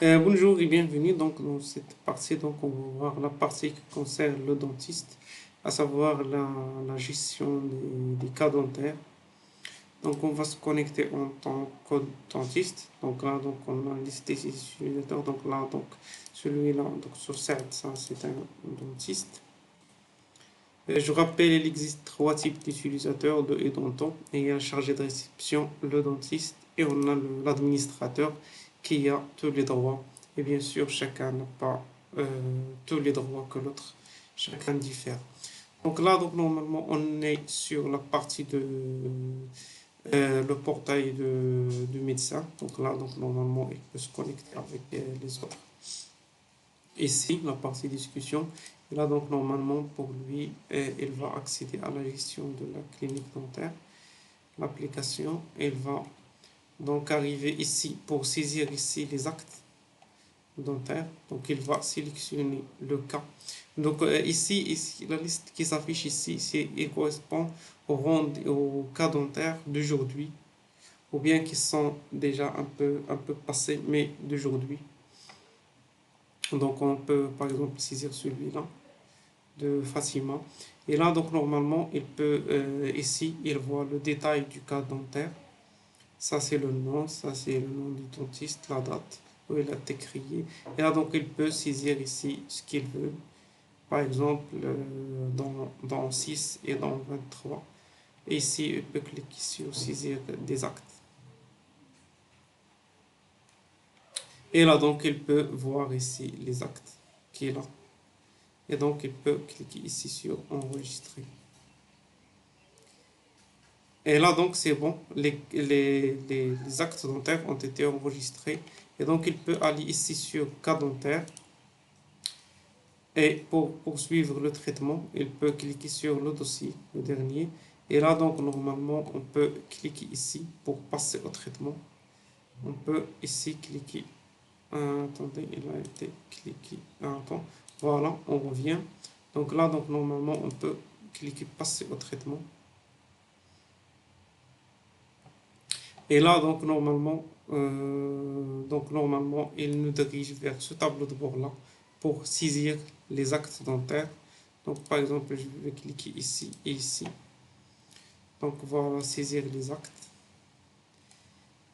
Bonjour et bienvenue donc dans cette partie. Donc on va voir la partie qui concerne le dentiste, à savoir la gestion des cas dentaires. Donc on va se connecter en tant que dentiste. Donc là donc on a listé ses utilisateurs. Donc là donc celui-là donc sur cette ça c'est un dentiste. Je rappelle, il existe trois types d'utilisateurs de Edonto. Il y a un chargé de réception, le dentiste, et on a l'administrateur qui a tous les droits. Et bien sûr, chacun n'a pas tous les droits que l'autre. Chacun diffère. Donc là, donc, normalement, on est sur la partie de le portail du médecin. Donc là, donc, normalement, il peut se connecter avec les autres. Ici, la partie discussion. Et là, donc, normalement, pour lui, il va accéder à la gestion de la clinique dentaire. L'application, il va donc arriver ici pour saisir ici les actes dentaires. Donc, il va sélectionner le cas. Donc, ici, la liste qui s'affiche ici, il correspond au cas dentaire d'aujourd'hui, ou bien qui sont déjà un peu passés, mais d'aujourd'hui. Donc, on peut, par exemple, saisir celui-là facilement. Et là, donc, normalement, il peut, ici, il voit le détail du cas dentaire. Ça, c'est le nom, ça, c'est le nom du dentiste, la date où il a été créé. Et là, donc, il peut saisir ici ce qu'il veut. Par exemple, dans 6 et dans 23. Et ici, il peut cliquer sur saisir des actes. Et là, donc, il peut voir ici les actes qu'il a. Et donc, il peut cliquer ici sur enregistrer. Et là, donc, c'est bon. Les actes dentaires ont été enregistrés. Et donc, il peut aller ici sur cas dentaire. Et pour poursuivre le traitement, il peut cliquer sur le dossier, le dernier. Et là, donc, normalement, on peut cliquer ici pour passer au traitement. On peut ici cliquer. Attendez, il a été cliqué. Attends. Voilà, on revient. Donc là, donc, normalement, on peut cliquer passer au traitement. Et là, donc normalement, il nous dirige vers ce tableau de bord-là pour saisir les actes dentaires. Donc, par exemple, je vais cliquer ici et ici. Donc, voilà, saisir les actes.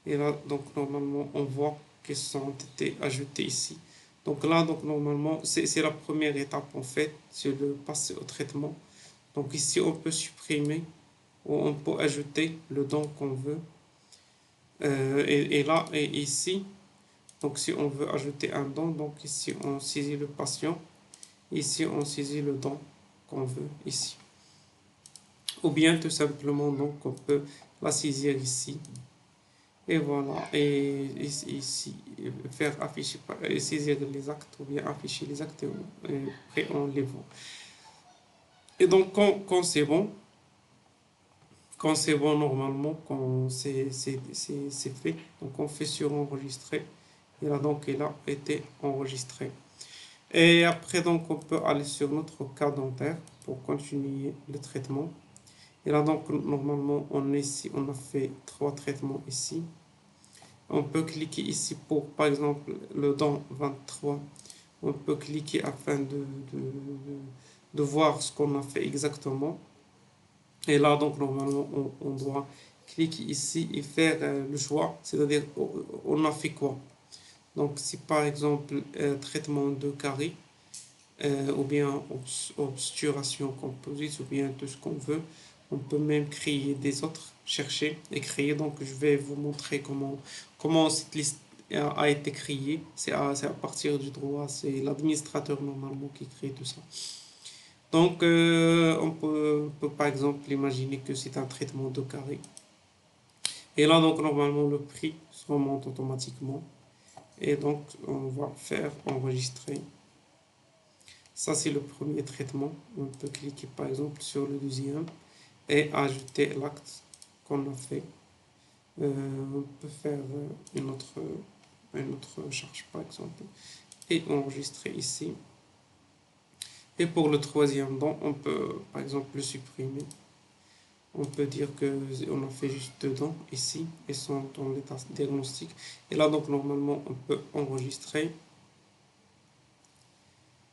Et là, donc, normalement, on voit qu'ils ont été ajoutés ici. Donc là, donc, normalement, c'est la première étape, en fait, c'est de passer au traitement. Donc ici, on peut supprimer ou on peut ajouter le don qu'on veut. Et là, et ici, donc si on veut ajouter un don, donc ici on saisit le patient, ici on saisit le don qu'on veut ici. Ou bien tout simplement donc on peut la saisir ici. Et voilà, et ici, faire afficher, saisir les actes ou bien afficher les actes et après on les voit. Et donc quand c'est bon normalement, quand c'est fait, donc on fait sur enregistrer. Et là donc il a été enregistré. Et après, donc, on peut aller sur notre cas dentaire pour continuer le traitement. Et là, donc, normalement, on a fait trois traitements ici. On peut cliquer ici pour, par exemple, le dent 23. On peut cliquer afin de voir ce qu'on a fait exactement. Et là, donc, normalement, on doit cliquer ici et faire le choix, c'est-à-dire on a fait quoi. Donc, si par exemple, traitement de carie, ou bien obturation composite, ou bien tout ce qu'on veut. On peut même créer des autres, chercher et créer. Donc, je vais vous montrer comment cette liste a été créée. C'est à partir du droit, c'est l'administrateur normalement qui crée tout ça. Donc, on peut par exemple imaginer que c'est un traitement de carré. Et là, donc, normalement, le prix se remonte automatiquement. Et donc, on va faire enregistrer. Ça, c'est le premier traitement. On peut cliquer par exemple sur le deuxième et ajouter l'acte qu'on a fait. On peut faire une autre charge par exemple et enregistrer ici. Et pour le troisième don, on peut par exemple le supprimer. on peut dire que on a fait juste 2 dents ici, et sont dans l'état diagnostic. Et là, donc, normalement, on peut enregistrer.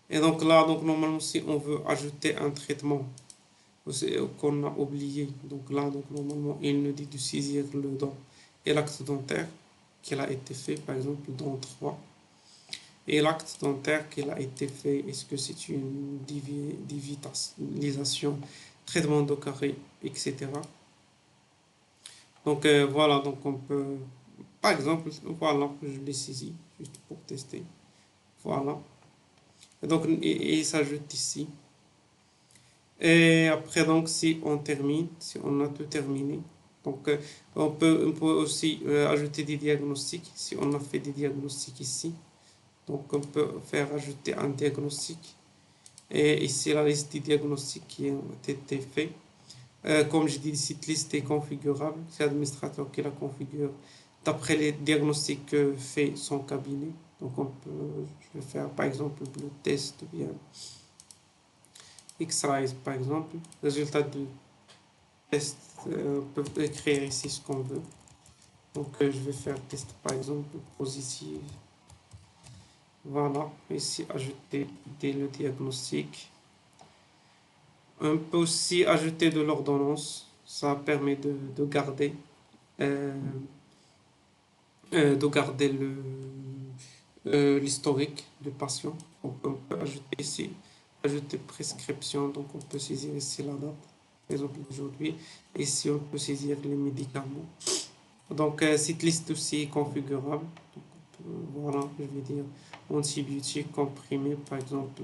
Et donc là, donc, normalement, si on veut ajouter un traitement qu'on a oublié, donc là, donc, normalement, il nous dit de saisir le dent et l'acte dentaire qui a été fait, par exemple, dans 3. Et l'acte dentaire qui a été fait, est-ce que c'est une digitalisation, traitement de carré, etc. Donc voilà, donc on peut, par exemple, voilà, je l'ai saisi, juste pour tester. Voilà. Et donc, il s'ajoute ici. Et après, donc, si on termine, si on a tout terminé, donc on peut aussi ajouter des diagnostics, si on a fait des diagnostics ici. Donc, on peut faire ajouter un diagnostic. Et ici, la liste des diagnostics qui ont été faits. Comme je dis, cette liste est configurable. C'est l'administrateur qui la configure d'après les diagnostics que fait son cabinet. Donc, je vais faire par exemple le test ou bien X-Ray par exemple. Résultat du test, on peut écrire ici ce qu'on veut. Donc, je vais faire test par exemple positif. Voilà, ici ajouter dès le diagnostic. On peut aussi ajouter de l'ordonnance. Ça permet de garder euh, l'historique du patient. Donc, on peut ajouter ici, ajouter prescription. Donc, on peut saisir ici la date, par exemple aujourd'hui. Ici, on peut saisir les médicaments. Donc, cette liste aussi est configurable. Donc, voilà, je vais dire antibiotiques comprimés, par exemple.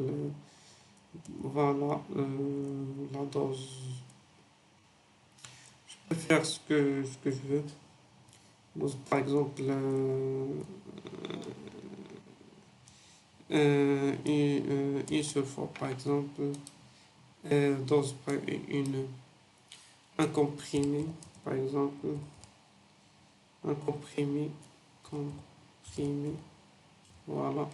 Voilà, la dose. Je peux faire ce que je veux. Donc, par exemple, une seule fois, par exemple, dose un comprimé, par exemple, un comprimé, voilà.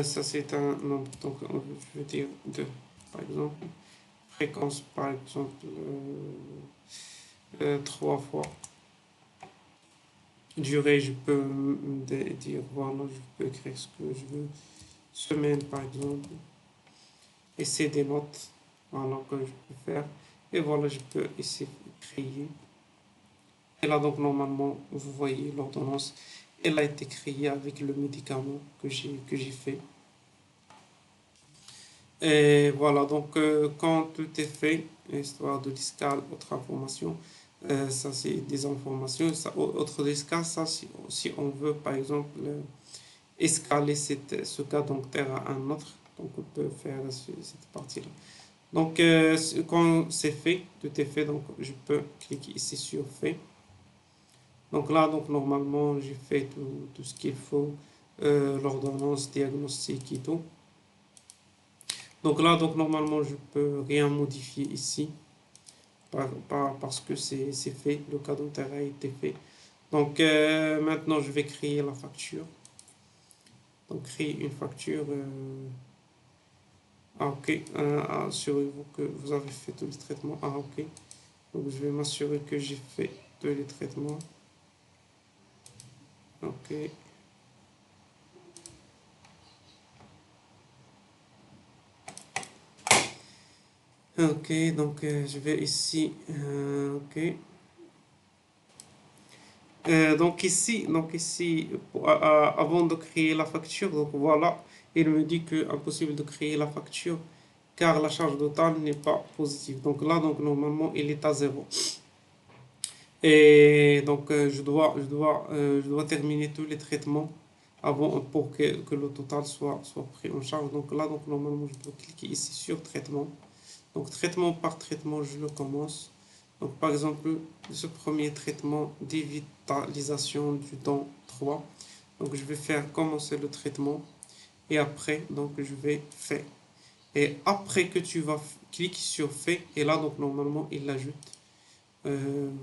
Ça c'est un nombre, donc je veux dire 2, par exemple. Fréquence, par exemple, 3 fois. Durée, je peux dire, voilà, je peux écrire ce que je veux. Semaine, par exemple. Et c'est des notes, voilà, que je peux faire. Et voilà, je peux essayer de créer. Et là, donc, normalement, vous voyez l'ordonnance. Elle a été créée avec le médicament que j'ai fait. Et voilà, donc, quand tout est fait, histoire de l'escale, autre information, ça c'est des informations. Ça, autre escale, ça, si on veut, par exemple, escaler ce cas dentaire à un autre, donc on peut faire cette partie-là. Donc, quand c'est fait, tout est fait, donc je peux cliquer ici sur fait. Donc là, donc normalement, j'ai fait tout ce qu'il faut, l'ordonnance, diagnostic et tout. Donc là, donc normalement, je peux rien modifier ici parce que c'est fait, le cas dentaire a été fait. Donc maintenant, je vais créer la facture. Donc créer une facture. Ok, assurez-vous que vous avez fait tous les traitements. Ah ok, donc je vais m'assurer que j'ai fait tous les traitements. Ok. Ok, donc je vais ici. Ok. Donc ici avant de créer la facture, donc voilà, il me dit que impossible de créer la facture car la charge totale n'est pas positive. Donc là, donc normalement, il est à 0. Et donc je dois terminer tous les traitements avant pour que le total soit pris en charge. Donc là, donc normalement, je dois cliquer ici sur traitement. Donc traitement par traitement, je le commence. Donc par exemple, ce premier traitement dévitalisation du dent 3. Donc je vais faire commencer le traitement et après, donc je vais faire. Et après que tu vas cliquer sur fait, et là, donc normalement, il l'ajoute.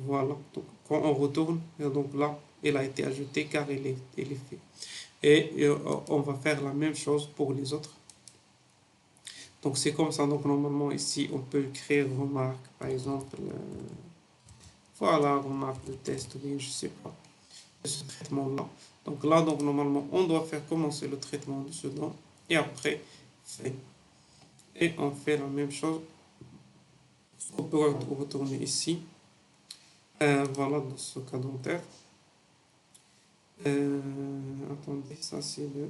Voilà, donc quand on retourne, donc là, il a été ajouté car il est fait. Et on va faire la même chose pour les autres. Donc c'est comme ça. Donc normalement ici, on peut créer remarque, par exemple, voilà, remarque de test, ou bien je sais pas, de ce traitement-là. Donc là, donc normalement, on doit faire commencer le traitement de ce dent et après, fait. Et on fait la même chose. On peut retourner ici. Voilà, dans ce cas dentaire. Attendez, ça c'est le...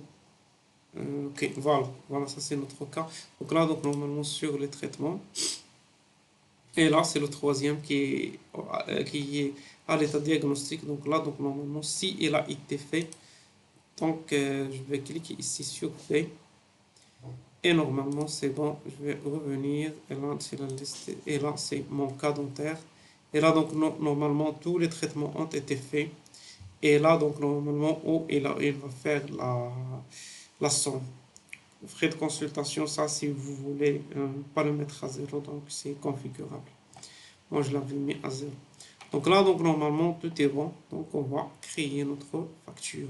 ok, voilà, voilà, ça c'est notre cas. Donc là, donc normalement sur les traitements. Et là, c'est le troisième qui est à l'état diagnostic. Donc là, donc normalement, si il a été fait, donc je vais cliquer ici sur fait. Et normalement, c'est bon. Je vais revenir. Et là, c'est la liste. Et là, c'est mon cas dentaire. Et là, donc normalement, tous les traitements ont été faits. Et là, donc normalement, où il va faire la somme. Frais de consultation, ça, si vous voulez pas le mettre à zéro, donc c'est configurable. Moi, je l'avais mis à zéro. Donc là, donc normalement, tout est bon. Donc on va créer notre facture.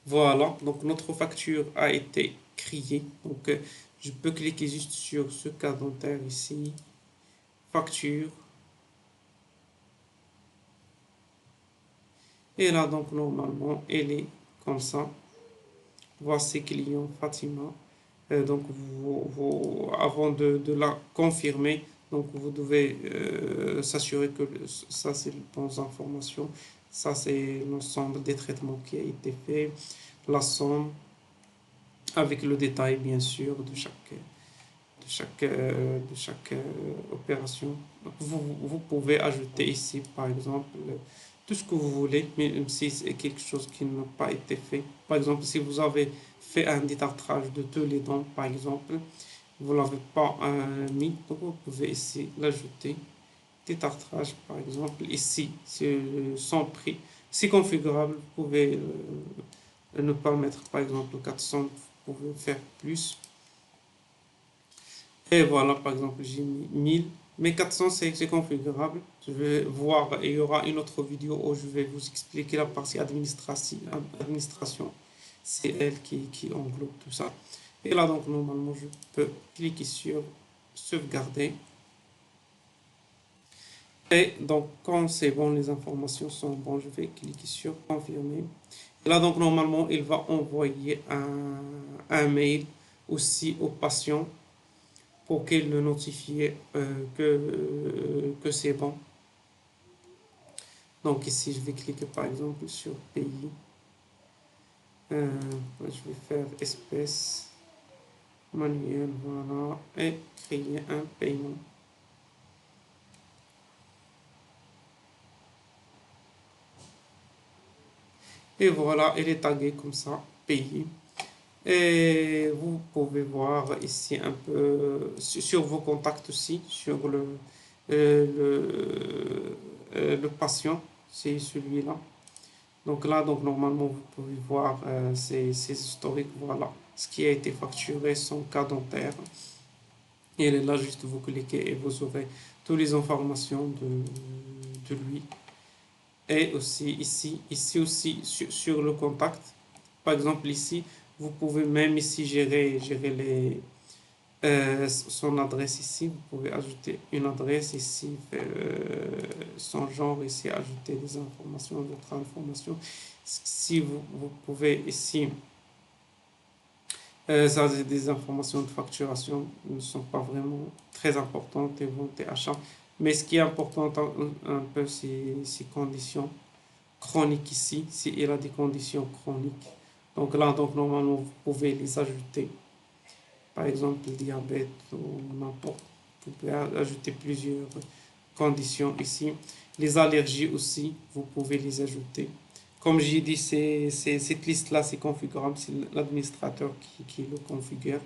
Voilà, donc notre facture a été créée. Donc je peux cliquer juste sur ce cas dentaire ici. Facture. Et là, donc normalement, elle est comme ça. Voici client Fatima. Donc avant de la confirmer, donc vous devez s'assurer que ça c'est les bonnes informations. Ça c'est l'ensemble des traitements qui a été fait, la somme avec le détail bien sûr de chaque opération. Donc, vous pouvez ajouter ici par exemple tout ce que vous voulez, même si c'est quelque chose qui n'a pas été fait. Par exemple, si vous avez fait un détartrage de tous les dents, par exemple, vous ne l'avez pas mis, donc vous pouvez ici l'ajouter. Détartrage, par exemple, ici, c'est sans prix. C'est configurable, vous pouvez ne pas mettre, par exemple, 400, vous pouvez faire plus. Et voilà, par exemple, j'ai mis 1000. Mais 400, c'est configurable. Je vais voir, il y aura une autre vidéo où je vais vous expliquer la partie administration. C'est elle qui englobe tout ça. Et là, donc, normalement, je peux cliquer sur sauvegarder. Et donc, quand c'est bon, les informations sont bonnes, je vais cliquer sur confirmer. Et là, donc, normalement, il va envoyer un mail aussi au patient pour qu'il le notifie que c'est bon. Donc ici, je vais cliquer par exemple sur pays. Je vais faire espèce manuel, voilà, et créer un paiement. Et voilà, il est tagué comme ça, pays. Et vous pouvez voir ici un peu sur vos contacts aussi, sur le patient, c'est celui-là. Donc là, donc normalement, vous pouvez voir ces historiques, voilà, ce qui a été facturé, son cas dentaire. Et là, juste vous cliquez et vous aurez toutes les informations de lui. Et aussi ici aussi sur le contact, par exemple ici, vous pouvez même ici gérer son adresse ici. Vous pouvez ajouter une adresse ici, son genre ici, ajouter des informations, d'autres informations. Si vous pouvez ici, ça c'est des informations de facturation ne sont pas vraiment très importantes et vont être achats. Mais ce qui est important un peu, c'est ces conditions chroniques ici, si il a des conditions chroniques. Donc là, donc normalement, vous pouvez les ajouter. Par exemple, le diabète ou n'importe. Vous pouvez ajouter plusieurs conditions ici. Les allergies aussi, vous pouvez les ajouter. Comme j'ai dit, cette liste-là, c'est configurable, c'est l'administrateur qui le configure.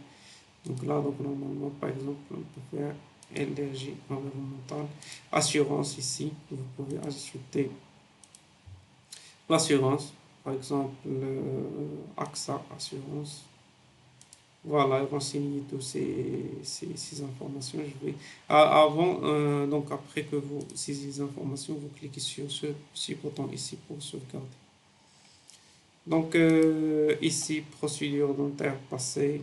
Donc là, donc normalement, par exemple, on peut faire allergie environnementale. Assurance ici, vous pouvez ajouter l'assurance. Par exemple, AXA Assurance. Voilà, renseigner toutes ces informations. Je vais, avant, donc après que vous saisissez ces informations, vous cliquez sur ce petit bouton ici pour sauvegarder. Donc ici, procédure dentaire passée.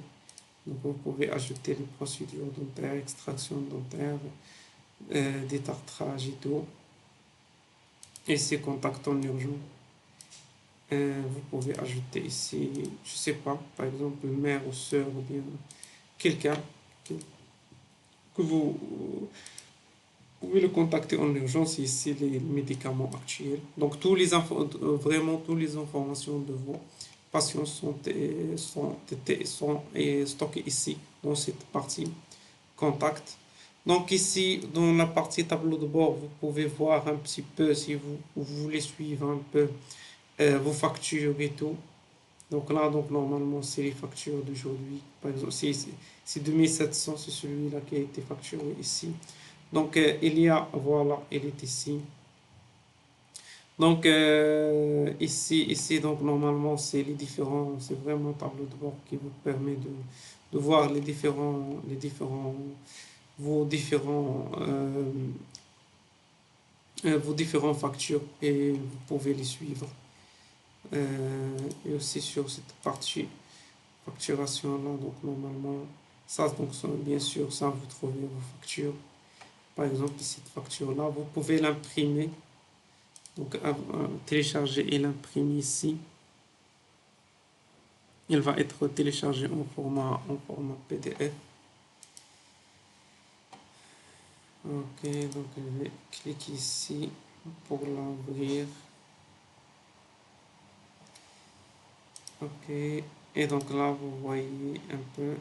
Donc vous pouvez ajouter les procédures dentaires, extraction dentaire, détartrage et tout. Ici, contact en urgence. Vous pouvez ajouter ici, je sais pas, par exemple, mère ou soeur ou bien quelqu'un que vous pouvez le contacter en urgence. Ici, les médicaments actuels. Donc, vraiment, toutes les informations de vos patients sont stockées ici, dans cette partie contact. Donc ici, dans la partie tableau de bord, vous pouvez voir un petit peu si vous voulez suivre un peu vos factures et tout. Donc là, donc normalement, c'est les factures d'aujourd'hui. Par exemple, c'est 2700, c'est celui-là qui a été facturé ici. Donc il y a, voilà, il est ici. Donc ici, donc normalement, c'est vraiment un tableau de bord qui vous permet de voir vos différentes factures et vous pouvez les suivre. Et aussi sur cette partie facturation là, donc normalement, ça, donc bien sûr, ça vous trouvez vos factures. Par exemple, cette facture là, vous pouvez l'imprimer, donc télécharger et l'imprimer ici. Il va être téléchargé en format PDF. Ok, donc je vais cliquer ici pour l'ouvrir. Ok, et donc là vous voyez un peu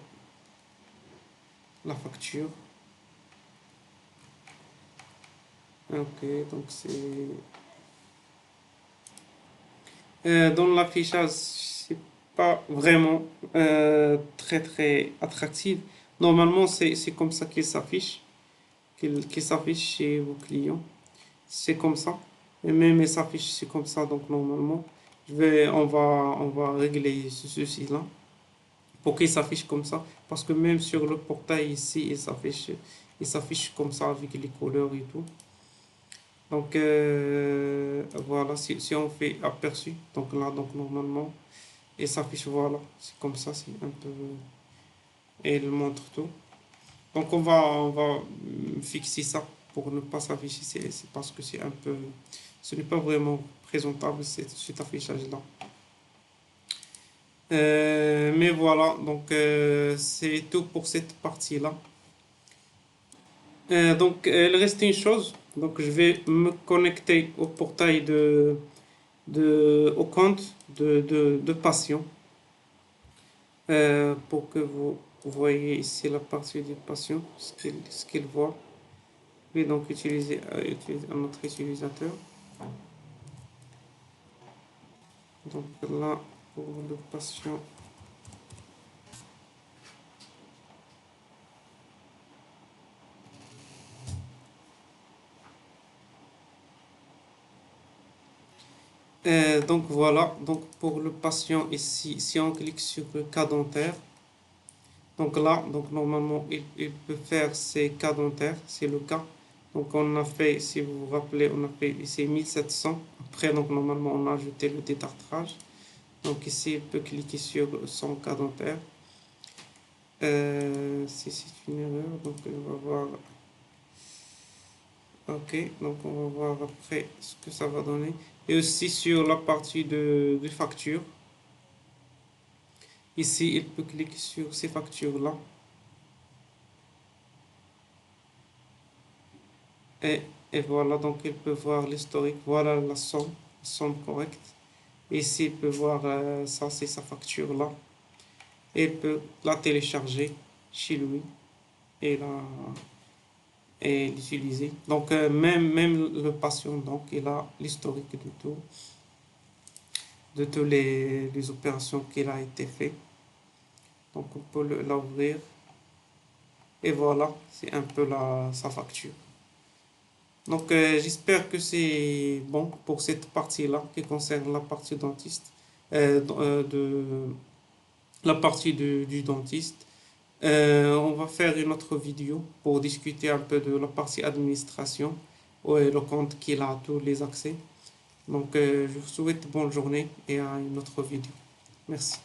la facture. Ok, donc c'est dans l'affichage, c'est pas vraiment très attractif. Normalement, c'est comme ça qu'il s'affiche, qu'il s'affiche chez vos clients. C'est comme ça. Et même il s'affiche, c'est comme ça. Donc normalement, on va régler ceci-là pour qu'il s'affiche comme ça. Parce que même sur le portail ici, il s'affiche comme ça avec les couleurs et tout. Donc voilà, si on fait aperçu, donc là, donc normalement, il s'affiche, voilà, c'est comme ça, c'est un peu, et il montre tout. Donc on va fixer ça pour ne pas s'afficher, c'est parce que ce n'est pas vraiment présentable cet affichage-là. Mais voilà, donc c'est tout pour cette partie-là. Donc il reste une chose, donc je vais me connecter au portail au compte de patient pour que vous voyez ici la partie du patient, ce qu'il voit. Je vais donc utiliser un autre utilisateur. Donc là, pour le patient, donc voilà, donc pour le patient ici, si on clique sur le cas dentaire, donc là, donc normalement, il peut faire ses cas dentaires, c'est le cas. Donc on a fait, si vous vous rappelez, on a fait ici 1700. Après, donc normalement, on a ajouté le détartrage. Donc ici, il peut cliquer sur son cas dentaire. Si c'est une erreur, donc on va voir. Ok, donc on va voir après ce que ça va donner. Et aussi sur la partie de facture. Ici, il peut cliquer sur ces factures-là. Et, et voilà, donc il peut voir l'historique. Voilà la somme correcte. Ici, il peut voir ça, c'est sa facture-là. Et il peut la télécharger chez lui et l'utiliser. Donc, même le patient, donc, il a l'historique de toutes les opérations qu'il a été fait. Donc, on peut l'ouvrir. Et voilà, c'est un peu sa facture. Donc, j'espère que c'est bon pour cette partie-là qui concerne la partie dentiste, la partie du dentiste. On va faire une autre vidéo pour discuter un peu de la partie administration, et le compte qu'il a tous les accès. Donc, je vous souhaite bonne journée et à une autre vidéo. Merci.